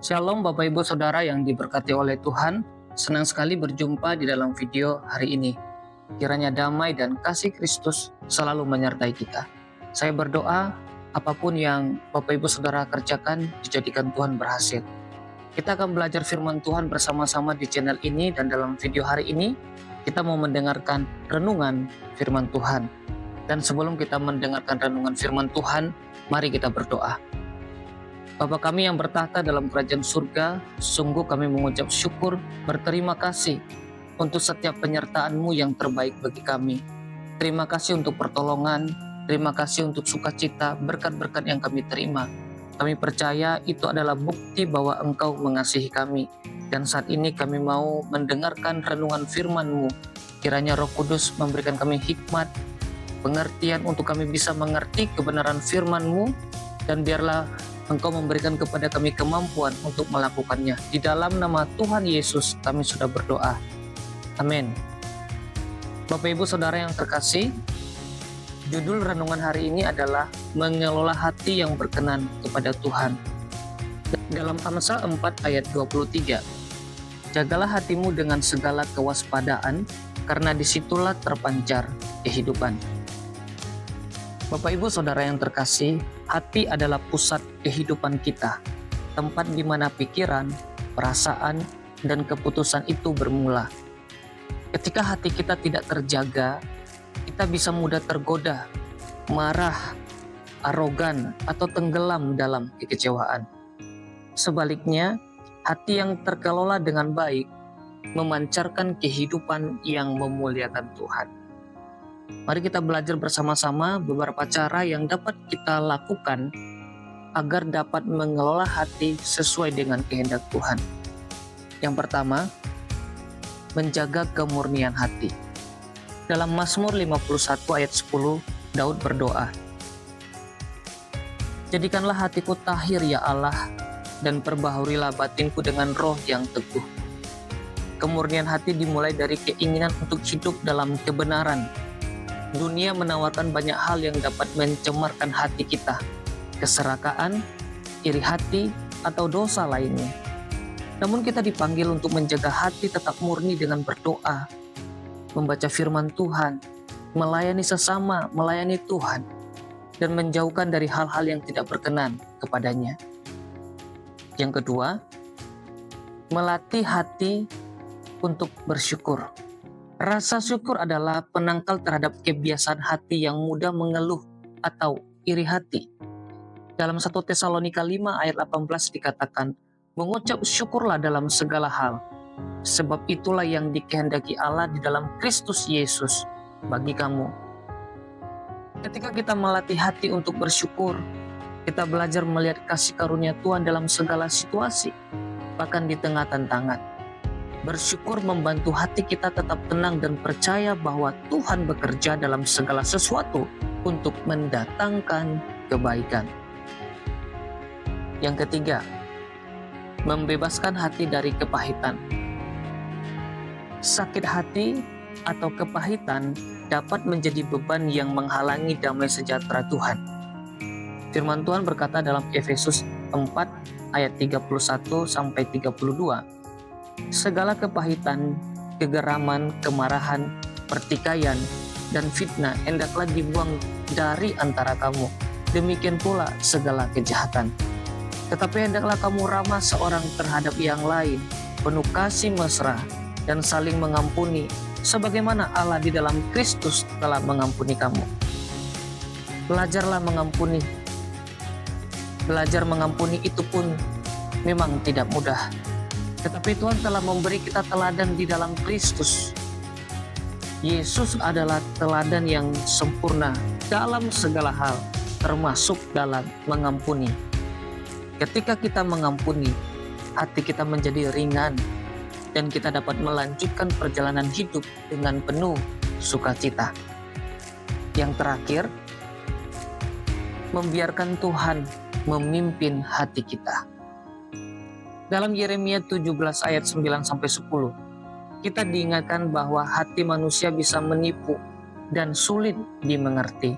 Shalom Bapak Ibu Saudara yang diberkati oleh Tuhan. Senang sekali berjumpa di dalam video hari ini. Kiranya damai dan kasih Kristus selalu menyertai kita. Saya berdoa apapun yang Bapak Ibu Saudara kerjakan dijadikan Tuhan berhasil. Kita akan belajar firman Tuhan bersama-sama di channel ini, dan dalam video hari ini kita mau mendengarkan renungan firman Tuhan. Dan sebelum kita mendengarkan renungan firman Tuhan, mari kita berdoa. Bapa kami yang bertahta dalam kerajaan surga, sungguh kami mengucap syukur, berterima kasih untuk setiap penyertaan-Mu yang terbaik bagi kami. Terima kasih untuk pertolongan, terima kasih untuk sukacita, berkat-berkat yang kami terima. Kami percaya itu adalah bukti bahwa Engkau mengasihi kami. Dan saat ini kami mau mendengarkan renungan firman-Mu. Kiranya Roh Kudus memberikan kami hikmat, pengertian untuk kami bisa mengerti kebenaran firman-Mu, dan biarlah Engkau memberikan kepada kami kemampuan untuk melakukannya. Di dalam nama Tuhan Yesus kami sudah berdoa. Amin. Bapak Ibu Saudara yang terkasih, judul renungan hari ini adalah mengelola hati yang berkenan kepada Tuhan. Dalam Amsal 4 ayat 23, jagalah hatimu dengan segala kewaspadaan, karena disitulah terpancar kehidupan. Bapak Ibu Saudara yang terkasih, hati adalah pusat kehidupan kita, tempat di mana pikiran, perasaan, dan keputusan itu bermula. Ketika hati kita tidak terjaga, kita bisa mudah tergoda, marah, arogan, atau tenggelam dalam kekecewaan. Sebaliknya, hati yang terkelola dengan baik memancarkan kehidupan yang memuliakan Tuhan. Mari kita belajar bersama-sama beberapa cara yang dapat kita lakukan agar dapat mengelola hati sesuai dengan kehendak Tuhan. Yang pertama, menjaga kemurnian hati. Dalam Mazmur 51 ayat 10, Daud berdoa, "Jadikanlah hatiku tahir ya Allah, dan perbaharunilah batinku dengan roh yang teguh." Kemurnian hati dimulai dari keinginan untuk hidup dalam kebenaran. Dunia menawarkan banyak hal yang dapat mencemarkan hati kita, keserakaan, iri hati, atau dosa lainnya. Namun kita dipanggil untuk menjaga hati tetap murni dengan berdoa, membaca firman Tuhan, melayani sesama, melayani Tuhan, dan menjauhkan dari hal-hal yang tidak berkenan kepadanya. Yang kedua, melatih hati untuk bersyukur. Rasa syukur adalah penangkal terhadap kebiasaan hati yang mudah mengeluh atau iri hati. Dalam 1 Tesalonika 5 ayat 18 dikatakan, "Mengucap syukurlah dalam segala hal, sebab itulah yang dikehendaki Allah di dalam Kristus Yesus bagi kamu." Ketika kita melatih hati untuk bersyukur, kita belajar melihat kasih karunia Tuhan dalam segala situasi, bahkan di tengah tantangan. Bersyukur membantu hati kita tetap tenang dan percaya bahwa Tuhan bekerja dalam segala sesuatu untuk mendatangkan kebaikan. Yang ketiga, membebaskan hati dari kepahitan. Sakit hati atau kepahitan dapat menjadi beban yang menghalangi damai sejahtera Tuhan. Firman Tuhan berkata dalam Efesus 4 ayat 31-32, "Segala kepahitan, kegeraman, kemarahan, pertikaian, dan fitnah hendaklah dibuang dari antara kamu. Demikian pula segala kejahatan. Tetapi hendaklah kamu ramah seorang terhadap yang lain, penuh kasih mesra, dan saling mengampuni, sebagaimana Allah di dalam Kristus telah mengampuni kamu." Belajarlah mengampuni. Belajar mengampuni itu pun memang tidak mudah. Tetapi Tuhan telah memberi kita teladan di dalam Kristus. Yesus adalah teladan yang sempurna dalam segala hal, termasuk dalam mengampuni. Ketika kita mengampuni, hati kita menjadi ringan, dan kita dapat melanjutkan perjalanan hidup dengan penuh sukacita. Yang terakhir, membiarkan Tuhan memimpin hati kita. Dalam Yeremia 17 ayat 9-10, kita diingatkan bahwa hati manusia bisa menipu dan sulit dimengerti.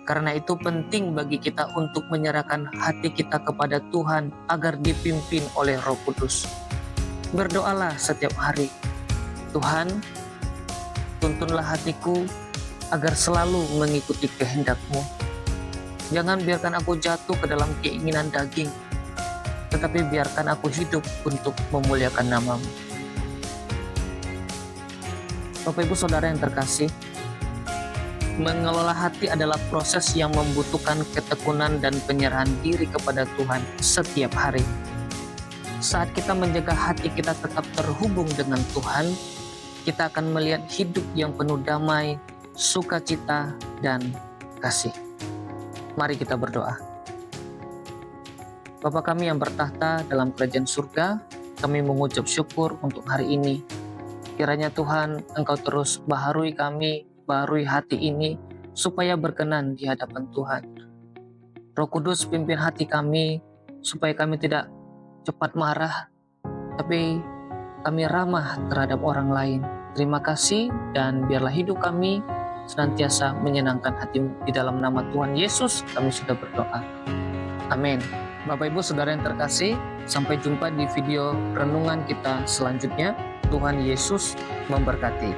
Karena itu penting bagi kita untuk menyerahkan hati kita kepada Tuhan agar dipimpin oleh Roh Kudus. Berdoalah setiap hari, Tuhan, tuntunlah hatiku agar selalu mengikuti kehendak-Mu. Jangan biarkan aku jatuh ke dalam keinginan daging, tetapi biarkan aku hidup untuk memuliakan nama-Mu. Bapak Ibu Saudara yang terkasih, mengelola hati adalah proses yang membutuhkan ketekunan dan penyerahan diri kepada Tuhan setiap hari. Saat kita menjaga hati kita tetap terhubung dengan Tuhan, kita akan melihat hidup yang penuh damai, sukacita, dan kasih. Mari kita berdoa. Bapa kami yang bertahta dalam kerajaan surga, kami mengucap syukur untuk hari ini. Kiranya Tuhan, Engkau terus baharui kami, baharui hati ini, supaya berkenan di hadapan Tuhan. Roh Kudus pimpin hati kami, supaya kami tidak cepat marah, tapi kami ramah terhadap orang lain. Terima kasih, dan biarlah hidup kami senantiasa menyenangkan hati-Mu. Di dalam nama Tuhan Yesus kami sudah berdoa. Amin. Bapak Ibu Saudara yang terkasih, sampai jumpa di video renungan kita selanjutnya. Tuhan Yesus memberkati.